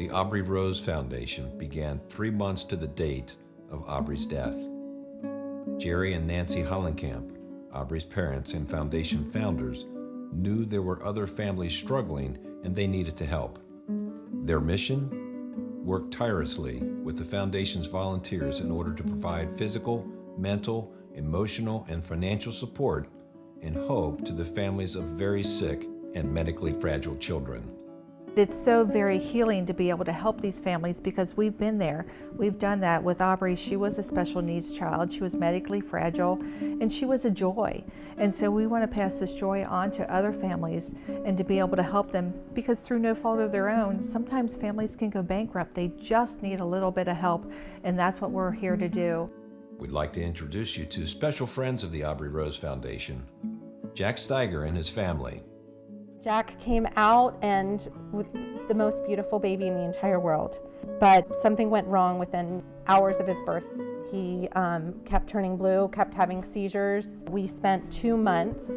The AubreyRose Foundation began 3 months to the date of Aubrey's death. Jerry and Nancy Hollenkamp, Aubrey's parents and foundation founders, knew there were other families struggling and they needed to help. Their mission? Work tirelessly with the foundation's volunteers in order to provide physical, mental, emotional, and financial support and hope to the families of very sick and medically fragile children. It's so very healing to be able to help these families because we've been there. We've done that with Aubrey. She was a special needs child. She was medically fragile and she was a joy. And so we want to pass this joy on to other families and to be able to help them because through no fault of their own, sometimes families can go bankrupt. They just need a little bit of help, and that's what we're here to do. We'd like to introduce you to special friends of the AubreyRose Foundation, Jack Steiger and his family. Jack came out and with the most beautiful baby in the entire world, but something went wrong within hours of his birth. He kept turning blue, kept having seizures. We spent 2 months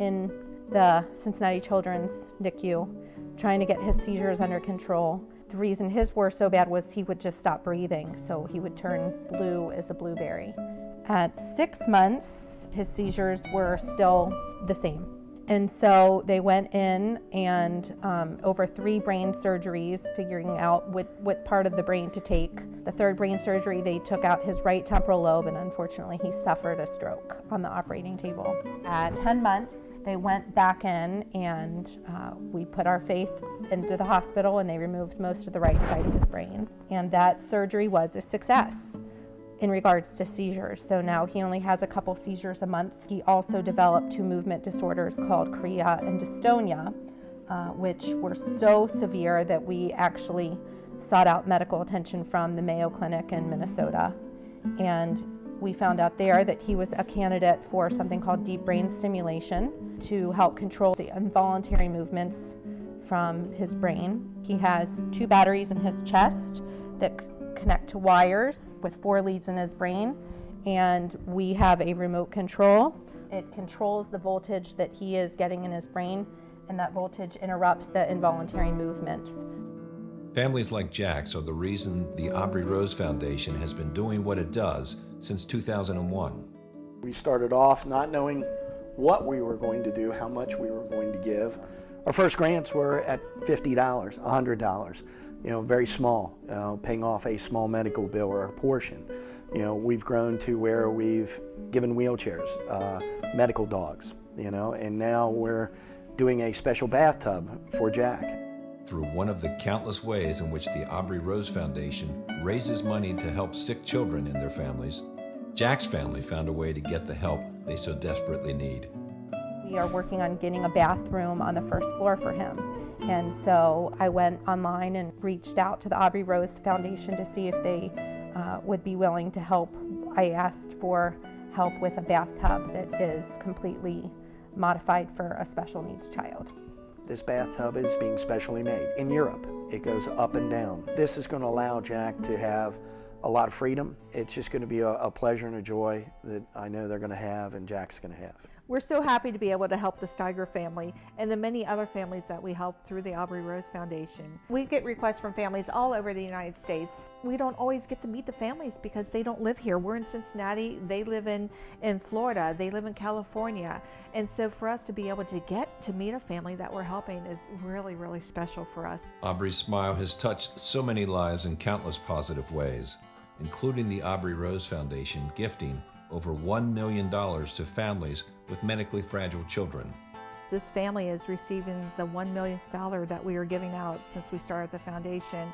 in the Cincinnati Children's NICU trying to get his seizures under control. The reason his were so bad was he would just stop breathing, so he would turn blue as a blueberry. At 6 months, his seizures were still the same. And so they went in and over 3 brain surgeries, figuring out what part of the brain to take. The 3rd brain surgery, they took out his right temporal lobe, and unfortunately he suffered a stroke on the operating table. At 10 months, they went back in and we put our faith into the hospital and they removed most of the right side of his brain. And that surgery was a success in regards to seizures. So now he only has a couple seizures a month. He also developed 2 movement disorders called chorea and dystonia, which were so severe that we actually sought out medical attention from the Mayo Clinic in Minnesota. And we found out there that he was a candidate for something called deep brain stimulation to help control the involuntary movements from his brain. He has 2 batteries in his chest that connect to wires with 4 leads in his brain, and we have a remote control. It controls the voltage that he is getting in his brain, and that voltage interrupts the involuntary movements. Families like Jack's are the reason the AubreyRose Foundation has been doing what it does since 2001. We started off not knowing what we were going to do, how much we were going to give. Our first grants were at $50, $100. Very small, paying off a small medical bill or a portion. We've grown to where we've given wheelchairs, medical dogs, and now we're doing a special bathtub for Jack. Through one of the countless ways in which the AubreyRose Foundation raises money to help sick children and their families, Jack's family found a way to get the help they so desperately need. We are working on getting a bathroom on the 1st floor for him. And so I went online and reached out to the AubreyRose Foundation to see if they would be willing to help. I asked for help with a bathtub that is completely modified for a special needs child. This bathtub is being specially made in Europe. It goes up and down. This is going to allow Jack to have a lot of freedom. It's just going to be a pleasure and a joy that I know they're going to have and Jack's going to have. We're so happy to be able to help the Steiger family and the many other families that we help through the AubreyRose Foundation. We get requests from families all over the United States. We don't always get to meet the families because they don't live here. We're in Cincinnati, they live in Florida, they live in California. And so for us to be able to get to meet a family that we're helping is really, really special for us. Aubrey's smile has touched so many lives in countless positive ways, including the AubreyRose Foundation gifting over $1 million to families with medically fragile children. This family is receiving the $1 million that we are giving out since we started the foundation.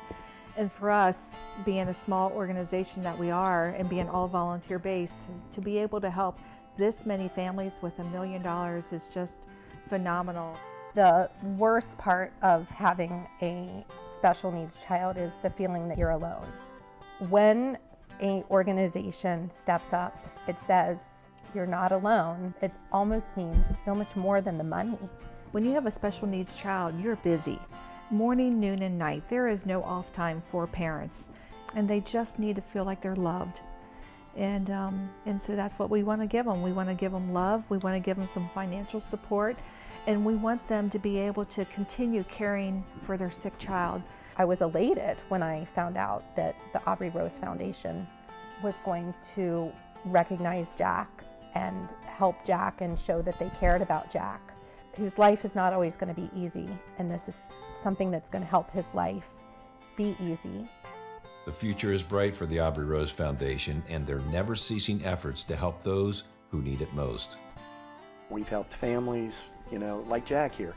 And for us, being a small organization that we are and being all volunteer based, to be able to help this many families with $1 million is just phenomenal. The worst part of having a special needs child is the feeling that you're alone. When an organization steps up, it says, you're not alone, it almost means so much more than the money. When you have a special needs child, you're busy. Morning, noon, and night. There is no off time for parents, and they just need to feel like they're loved. And so that's what we want to give them. We want to give them love, we want to give them some financial support, and we want them to be able to continue caring for their sick child. I was elated when I found out that the AubreyRose Foundation was going to recognize Jack and help Jack and show that they cared about Jack. His life is not always going to be easy, and this is something that's going to help his life be easy. The future is bright for the AubreyRose Foundation and their never-ceasing efforts to help those who need it most. We've helped families, like Jack here,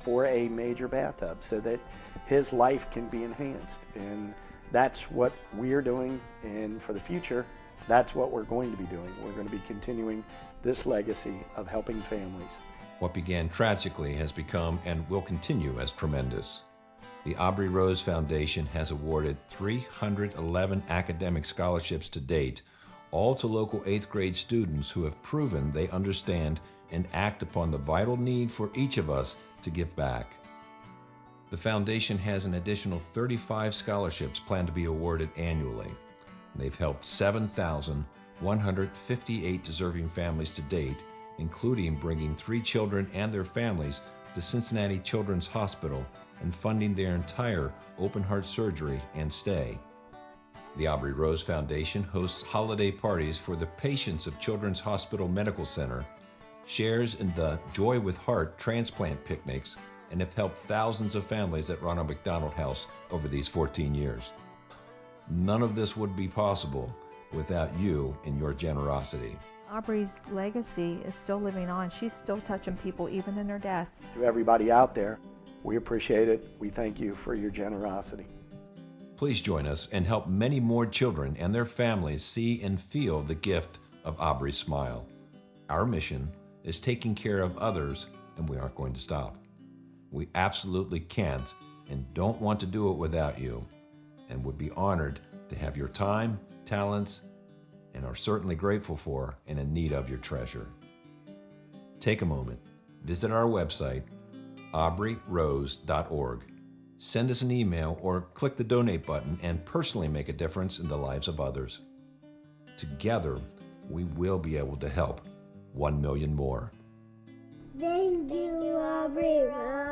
for a major bathtub so that his life can be enhanced. And that's what we're doing, and for the future, that's what we're going to be doing. We're going to be continuing this legacy of helping families. What began tragically has become and will continue as tremendous. The AubreyRose Foundation has awarded 311 academic scholarships to date, all to local 8th grade students who have proven they understand and act upon the vital need for each of us to give back. The foundation has an additional 35 scholarships planned to be awarded annually. They've helped 7,158 deserving families to date, including bringing 3 children and their families to Cincinnati Children's Hospital and funding their entire open-heart surgery and stay. The AubreyRose Foundation hosts holiday parties for the patients of Children's Hospital Medical Center, shares in the Joy with Heart transplant picnics, and have helped thousands of families at Ronald McDonald House over these 14 years. None of this would be possible without you and your generosity. Aubrey's legacy is still living on. She's still touching people even in her death. To everybody out there, we appreciate it. We thank you for your generosity. Please join us and help many more children and their families see and feel the gift of Aubrey's smile. Our mission is taking care of others, and we aren't going to stop. We absolutely can't and don't want to do it without you, and would be honored to have your time, talents, and are certainly grateful for and in need of your treasure. Take a moment, visit our website, AubreyRose.org. Send us an email or click the donate button and personally make a difference in the lives of others. Together, we will be able to help 1 million more. Thank you, AubreyRose.